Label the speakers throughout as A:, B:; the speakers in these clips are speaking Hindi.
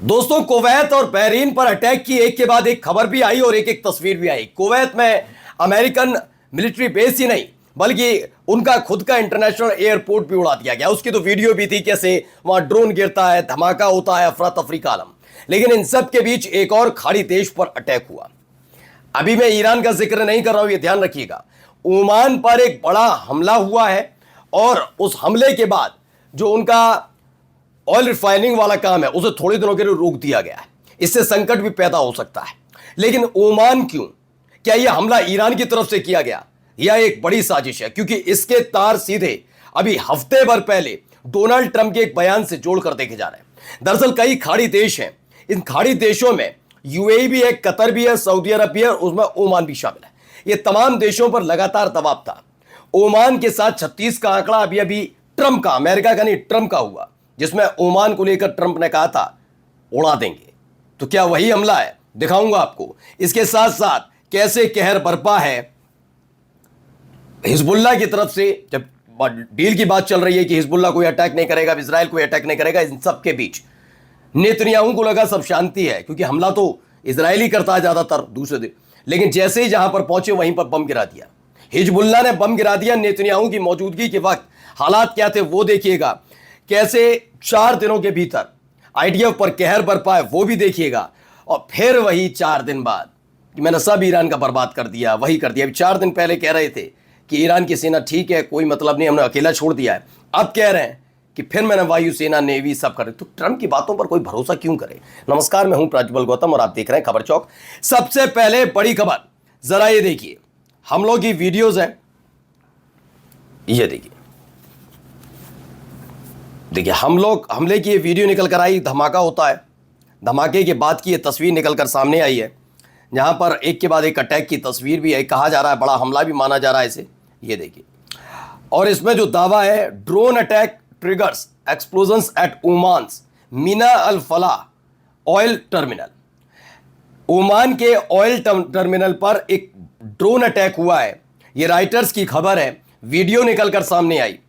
A: दोस्तों, कुवैत और बहरीन पर अटैक की एक के बाद एक खबर भी आई और एक एक तस्वीर भी आई। कुवैत में अमेरिकन मिलिट्री बेस ही नहीं बल्कि उनका खुद का इंटरनेशनल एयरपोर्ट भी उड़ा दिया गया। उसकी तो वीडियो भी थी, कैसे वहां ड्रोन गिरता है, धमाका होता है, अफरा तफरी का आलम। लेकिन इन सब के बीच एक और खाड़ी देश पर अटैक हुआ। अभी मैं ईरान का जिक्र नहीं कर रहा हूं, ये ध्यान रखिएगा। ओमान पर एक बड़ा हमला हुआ है और उस हमले के बाद जो उनका ऑयल रिफाइनिंग वाला काम है उसे थोड़े दिनों के लिए रोक दिया गया है। इससे संकट भी पैदा हो सकता है। लेकिन ओमान क्यों? क्या यह हमला ईरान की तरफ से किया गया? यह एक बड़ी साजिश है, क्योंकि इसके तार सीधे अभी हफ्ते भर पहले डोनाल्ड ट्रंप के एक बयान से जोड़कर देखे जा रहे हैं। दरअसल कई खाड़ी देश हैं, इन खाड़ी देशों में यूएई भी है, कतर भी है, सऊदी अरब भी है, उसमें ओमान भी शामिल है। ये तमाम देशों पर लगातार दबाव था। ओमान के साथ 36 का आंकड़ा अभी अभी ट्रंप का, अमेरिका का नहीं, ट्रंप का हुआ, जिसमें ओमान को लेकर ट्रंप ने कहा था उड़ा देंगे। तो क्या वही हमला है? दिखाऊंगा आपको। इसके साथ साथ कैसे कहर बरपा है हिजबुल्लाह की तरफ से। जब डील की बात चल रही है कि हिजबुल्लाह कोई अटैक नहीं करेगा, इजराइल कोई अटैक नहीं करेगा, इन सब के बीच नेतन्याहू को लगा सब शांति है, क्योंकि हमला तो इजराइल ही करता है ज्यादातर दूसरे दिन। लेकिन जैसे ही जहां पर पहुंचे वहीं पर बम गिरा दिया। हिजबुल्लाह ने बम गिरा दिया नेतन्याहू की मौजूदगी के वक्त। हालात क्या थे वो देखिएगा। कैसे 4 दिनों के भीतर आईडीएफ पर कहर बरपा है वो भी देखिएगा। और फिर वही 4 दिन बाद कि मैंने सब ईरान का बर्बाद कर दिया, वही कर दिया। अभी 4 दिन पहले कह रहे थे कि ईरान की सेना ठीक है, कोई मतलब नहीं, हमने अकेला छोड़ दिया है। अब कह रहे हैं कि फिर मैंने वायुसेना, नेवी सब कर। तो ट्रंप की बातों पर कोई भरोसा क्यों करे? नमस्कार, मैं हूं प्रज्वल गौतम और आप देख रहे हैं खबर चौक। सबसे पहले बड़ी खबर जरा ये देखिए, हम लोग की वीडियोज हैं, ये देखिए। देखिए, हम लोग हमले की ये वीडियो निकल कर आई, धमाका होता है। धमाके के बाद की ये तस्वीर निकल कर सामने आई है, जहां पर एक के बाद एक अटैक की तस्वीर भी है। कहा जा रहा है बड़ा हमला भी माना जा रहा है इसे, ये देखिए। और इसमें जो दावा है, drone attack triggers explosions at Oman's Mina Al Falah oil terminal. Oman के ऑयल टर्मिनल पर एक ड्रोन अटैक हुआ है। ये राइटर्स की खबर है, वीडियो निकलकर सामने आई।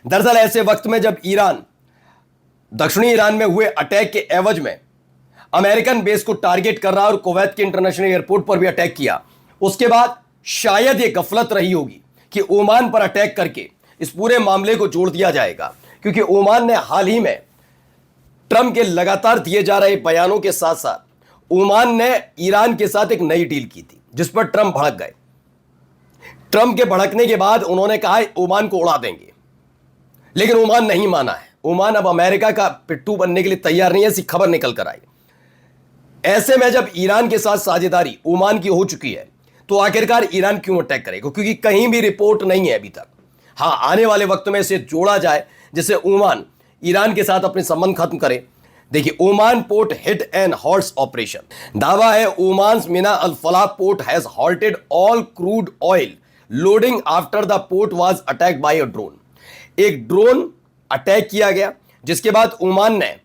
A: दरअसल ऐसे वक्त में जब ईरान दक्षिणी ईरान में हुए अटैक के एवज में अमेरिकन बेस को टारगेट कर रहा और कुवैत के इंटरनेशनल एयरपोर्ट पर भी अटैक किया, उसके बाद शायद यह गफलत रही होगी कि ओमान पर अटैक करके इस पूरे मामले को जोड़ दिया जाएगा। क्योंकि ओमान ने हाल ही में ट्रंप के लगातार दिए जा रहे बयानों के साथ साथ ओमान ने ईरान के साथ एक नई डील की थी, जिस पर ट्रंप भड़क गए। ट्रंप के भड़कने के बाद उन्होंने कहा ओमान को उड़ा देंगे, लेकिन ओमान नहीं माना है। ओमान अब अमेरिका का पिट्ठू बनने के लिए तैयार नहीं है, ऐसी खबर निकल कर आई। ऐसे में जब ईरान के साथ साझेदारी ओमान की हो चुकी है, तो आखिरकार ईरान क्यों अटैक करेगा? क्योंकि कहीं भी रिपोर्ट नहीं है अभी तक। हां, आने वाले वक्त में इसे जोड़ा जाए, जिससे ओमान ईरान के साथ अपने संबंध खत्म करे। देखिए, Oman port hit and halts operation. दावा है Oman Mina Al Falah port has halted all crude oil loading after the port was attacked by a drone. एक ड्रोन अटैक किया गया, जिसके बाद ओमान ने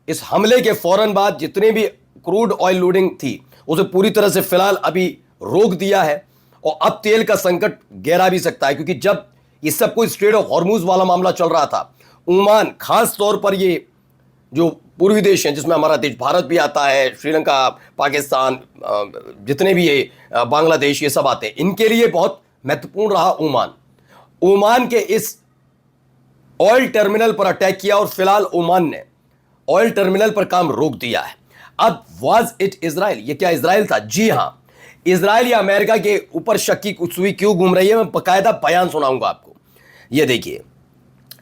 A: इस हमले के फौरन बाद जितने भी क्रूड ऑयल लोडिंग थी उसे पूरी तरह से फिलहाल अभी रोक दिया है। और अब तेल का संकट गहरा भी सकता है, क्योंकि जब ये सब कुछ स्ट्रेट ऑफ हॉर्मुज वाला मामला चल रहा था, ओमान खास तौर पर ये जो पूर्वी देश हैं, जिसमें हमारा देश भारत भी आता है, श्रीलंका, पाकिस्तान, जितने भी ये बांग्लादेश, ये सब आते हैं, इनके लिए बहुत महत्वपूर्ण रहा ओमान। ओमान के इस ऑयल टर्मिनल पर अटैक किया और फिलहाल ओमान ने ऑयल टर्मिनल पर काम रोक दिया है। अब वाज इट इजराइल? ये क्या इजराइल था? जी हां, इजराइल या अमेरिका के ऊपर शक की सुई क्यों घूम रही है, मैं बकायदा बयान सुनाऊंगा आपको। ये देखिए,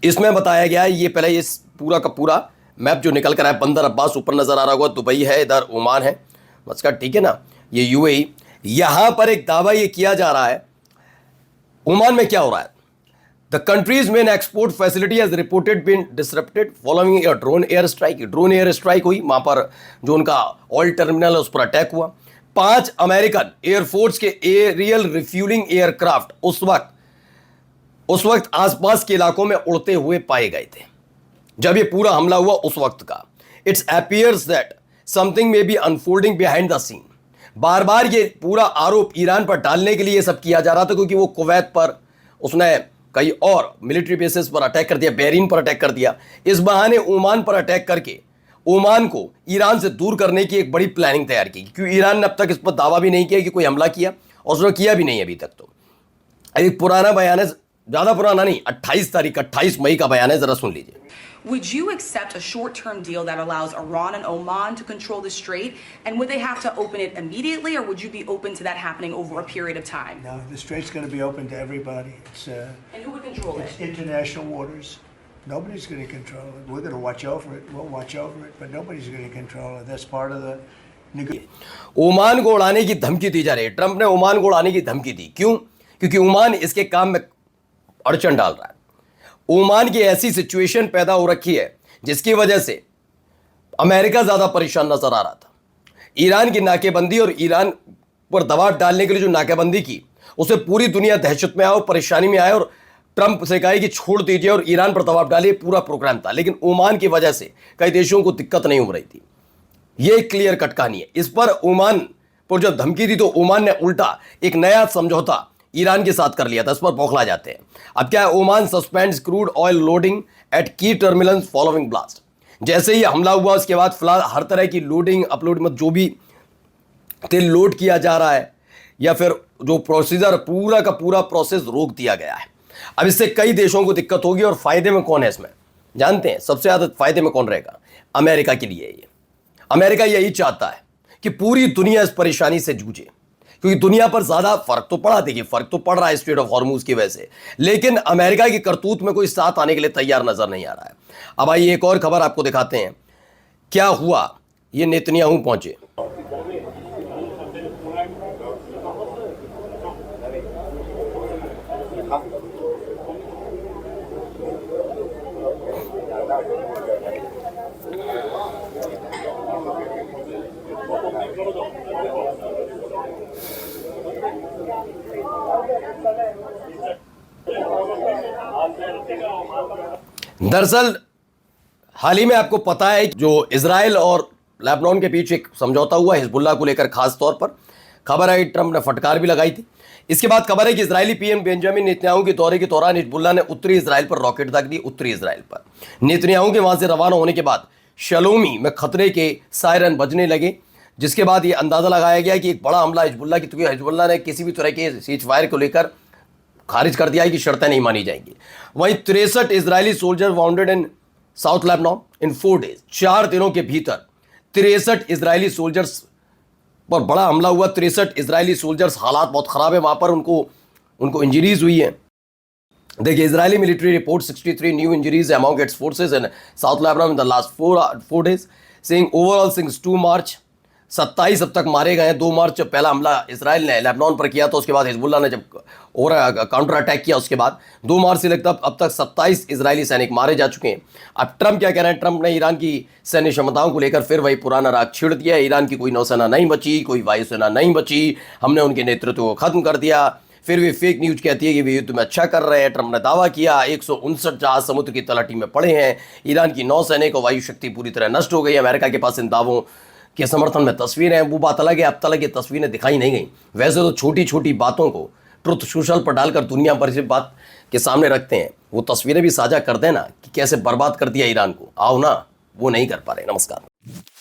A: इसमें बताया गया है, ये पहले इस पूरा का पूरा मैप जो निकल कर आया, बंदर अब्बास ऊपर नजर आ रहा होगा, दुबई है, इधर ओमान है, मस्कट, ठीक है ना, ये यूएई। यहां पर एक दावा ये किया जा रहा है, ओमान में क्या हो रहा है। The country's main export facility has reported been disrupted following a drone air strike. Drone air strike हुई, वहां पर जो उनका ऑयल टर्मिनल है उस पर अटैक हुआ। 5 अमेरिकन एयरफोर्स के एरियल रिफ्यूलिंग एयरक्राफ्ट उस वक्त आसपास के इलाकों में उड़ते हुए पाए गए थे जब ये पूरा हमला हुआ, उस वक्त का। It's appears that something may be unfolding behind the scene. बार बार ये पूरा आरोप ईरान पर डालने के लिए सब किया जा रहा था, क्योंकि वो कुवैत पर उसने कई और मिलिट्री बेसिस पर अटैक कर दिया, बहरीन पर अटैक कर दिया। इस बहाने ओमान पर अटैक करके ओमान को ईरान से दूर करने की एक बड़ी प्लानिंग तैयार की, क्योंकि ईरान ने अब तक इस पर दावा भी नहीं किया कि कोई हमला किया, और उसने किया भी नहीं अभी तक। तो एक पुराना बयान है, ज़्यादा पुराना नहीं, 28 मई का बयान है, ज़रा सुन लीजिए।
B: Would you accept a short-term deal that allows Iran and Oman to control the strait? And would they have to open it immediately, or would you be open to that happening over a period of time?
C: No, the strait's going to be open to everybody.
B: And who would control
C: It's
B: it?
C: international waters. Nobody's going to control it. We're going to watch over it. We'll watch over it, but nobody's going to control it. That's part of the
A: Oman को उड़ाने की धमकी दी जा रही है। ट्रंप ने ओमान को उड़ाने की धमकी दी, क्यों? क्योंकि ओमान इसके काम में अड़चन डाल रहा है। ओमान की ऐसी सिचुएशन पैदा हो रखी है जिसकी वजह से अमेरिका ज्यादा परेशान नजर आ रहा था। ईरान की नाकेबंदी और ईरान पर दबाव डालने के लिए जो नाकेबंदी की, उसे पूरी दुनिया दहशत में आए और परेशानी में आए, और ट्रंप से कहा कि छोड़ दीजिए और ईरान पर दबाव डालिए, पूरा प्रोग्राम था। लेकिन ओमान की वजह से कई देशों को दिक्कत नहीं हो रही थी। यह एक क्लियर कट कहानी है। इस पर ओमान पर जब धमकी दी तो ओमान ने उल्टा एक नया समझौता ईरान के साथ कर लिया था। इस पर बौखला जाते हैं। अब क्या है, Oman suspends crude oil loading at key terminals following blast. जैसे ही हमला हुआ उसके बाद फिलहाल हर तरह की लोडिंग अपलोड में जो भी तेल लोड किया जा रहा है या फिर जो प्रोसीजर, पूरा का पूरा प्रोसेस रोक दिया गया है। अब इससे कई देशों को दिक्कत होगी, और फायदे में कौन है इसमें जानते हैं? सबसे ज्यादा फायदे में कौन रहेगा? अमेरिका के लिए। ये अमेरिका यही चाहता है कि पूरी दुनिया इस परेशानी से जूझे, क्योंकि दुनिया पर ज्यादा फर्क तो पड़ा, देखिए फर्क तो पड़ रहा है स्ट्रेट ऑफ हॉर्मुज की वजह से, लेकिन अमेरिका की करतूत में कोई साथ आने के लिए तैयार नजर नहीं आ रहा है। अब आइए एक और खबर आपको दिखाते हैं क्या हुआ। ये नेतन्याहू पहुंचे। दरअसल हाल ही में आपको पता है जो इजराइल और लेबनान के बीच एक समझौता हुआ हिजबुल्लाह को लेकर, खास तौर पर खबर है ट्रंप ने फटकार भी लगाई थी। इसके बाद खबर है कि इजरायली पीएम बेंजामिन नेतन्याहू के दौरे के दौरान हिजबुल्लाह ने उत्तरी इजराइल पर रॉकेट दाग दी। उत्तरी इजराइल पर नेतन्याहू के वहां से रवाना होने के बाद शलोमी में खतरे के सायरन बजने लगे, जिसके बाद यह अंदाजा लगाया गया कि एक बड़ा हमला हिजबुल्लाह की, क्योंकि हिजबुल्लाह ने किसी भी तरह के सीज फायर को लेकर खारिज कर दिया है कि शर्तें नहीं मानी जाएंगी। वहीं 63 इजरायली सोल्जर वाउंडेड इन साउथ लेबनान इन 4 डेज। 4 दिनों के भीतर 63 इजरायली सोल्जर्स पर बड़ा हमला हुआ। 63 इजरायली सोल्जर्स, हालात बहुत खराब है वहां पर, उनको इंजरीज हुई है। देखिए Israeli military report 63 new injuries among it's forces in south Lebanon in the last 4 days, saying overall since 2 मार्च 27 अब तक मारे गए हैं। 2 मार्च जब पहला हमला इसराइल ने लेबनान पर किया, तो उसके बाद हिजबुल्लाह ने जब और काउंटर अटैक किया, उसके बाद 2 मार्च से लगता अब तक 27 इजरायली सैनिक मारे जा चुके हैं। अब ट्रंप क्या कह रहे हैं? ट्रंप ने ईरान की सैन्य क्षमताओं को लेकर फिर वही पुराना राग छिड़ दिया। ईरान की कोई नौसेना नहीं बची, कोई वायुसेना नहीं बची, हमने उनके नेतृत्व को खत्म कर दिया। फिर भी फेक न्यूज कहती है कि वे युद्ध में अच्छा कर रहे हैं। ट्रंप ने दावा किया 159 जहाज समुद्र की तलहटी में पड़े हैं। ईरान की नौसैनिक और वायु शक्ति पूरी तरह नष्ट हो गई। अमेरिका के पास इन दावों के समर्थन में तस्वीरें हैं। वो बात अलग है, अब तक ये तस्वीरें दिखाई नहीं गई। वैसे तो छोटी छोटी बातों को ट्रुथ सोशल पर डालकर दुनिया भर से बात के सामने रखते हैं। वो तस्वीरें भी साझा कर देना कि कैसे बर्बाद कर दिया ईरान को। आओ ना, वो नहीं कर पा रहे। नमस्कार।